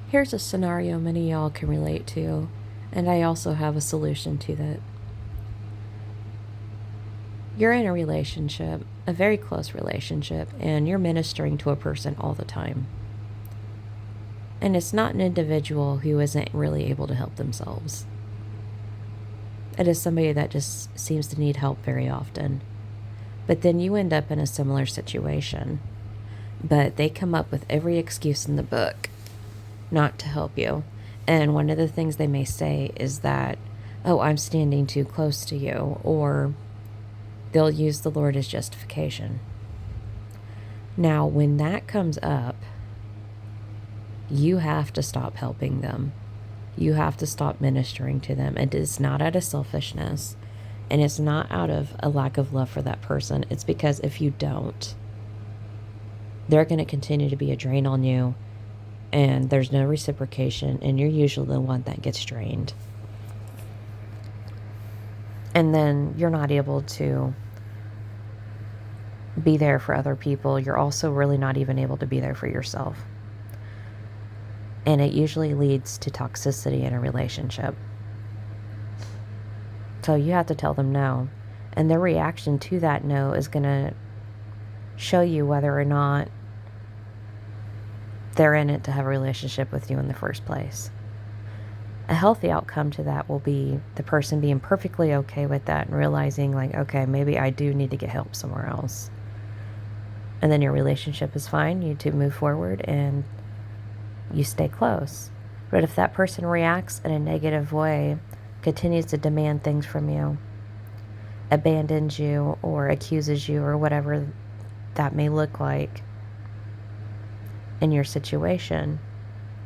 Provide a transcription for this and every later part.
Here's a scenario many of y'all can relate to, and I also have a solution to that. You're in a relationship, a very close relationship, and you're ministering to a person all the time. And it's not an individual who isn't really able to help themselves. It is somebody that just seems to need help very often. But then you end up in a similar situation. But they come up with every excuse in the book not to help you. And one of the things they may say is that, oh, I'm standing too close to you, or they'll use the Lord as justification. Now, when that comes up, you have to stop helping them. You have to stop ministering to them. It is not out of selfishness, and it's not out of a lack of love for that person. It's because if you don't, they're going to continue to be a drain on you, and there's no reciprocation, and you're usually the one that gets drained. And then you're not able to be there for other people. You're also really not even able to be there for yourself. And it usually leads to toxicity in a relationship. So you have to tell them no. And their reaction to that no is going to show you whether or not they're in it to have a relationship with you in the first place. A healthy outcome to that will be the person being perfectly okay with that and realizing, like, okay, maybe I do need to get help somewhere else. And then your relationship is fine. You two move forward and you stay close. But if that person reacts in a negative way, continues to demand things from you, abandons you or accuses you or whatever that may look like in your situation,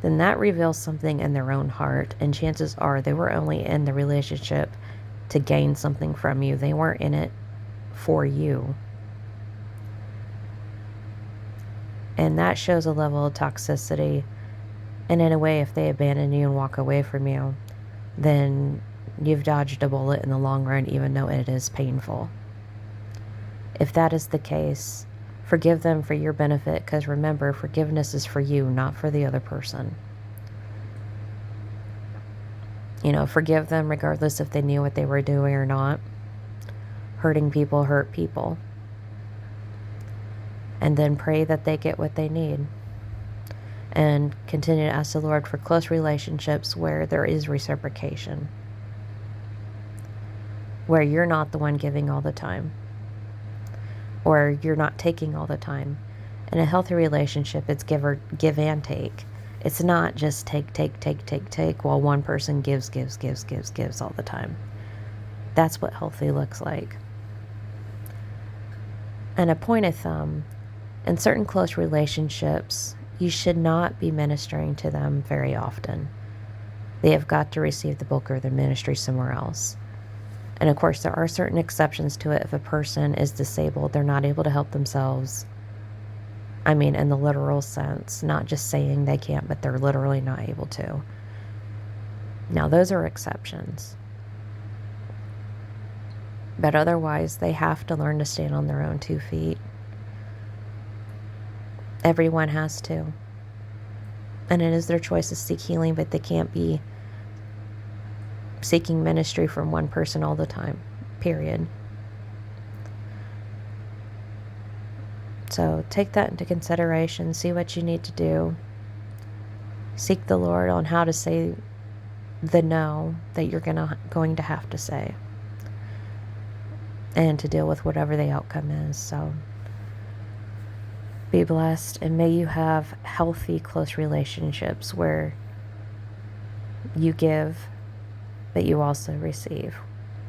then that reveals something in their own heart. And chances are they were only in the relationship to gain something from you. They weren't in it for you. And that shows a level of toxicity. And in a way, if they abandon you and walk away from you, then you've dodged a bullet in the long run, even though it is painful. If that is the case, forgive them for your benefit, because remember, forgiveness is for you, not for the other person. Forgive them regardless if they knew what they were doing or not. Hurting people hurt people. And then pray that they get what they need. And continue to ask the Lord for close relationships where there is reciprocation. Where you're not the one giving all the time. Or you're not taking all the time. In a healthy relationship, it's give and take. It's not just take, while one person gives all the time. That's what healthy looks like. And a point of thumb, in certain close relationships, you should not be ministering to them very often. They have got to receive the bulk of their ministry somewhere else. And of course, there are certain exceptions to it. If a person is disabled, they're not able to help themselves. I mean, in the literal sense, not just saying they can't, but they're literally not able to. Now, those are exceptions. But otherwise, they have to learn to stand on their own 2 feet. Everyone has to. And it is their choice to seek healing, but they can't be seeking ministry from one person all the time, period. So take that into consideration. See what you need to do. Seek the Lord on how to say the no that you're going to have to say. And to deal with whatever the outcome is. So be blessed, and may you have healthy, close relationships where you give, but you also receive.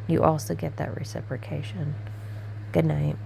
You also get that reciprocation. Good night.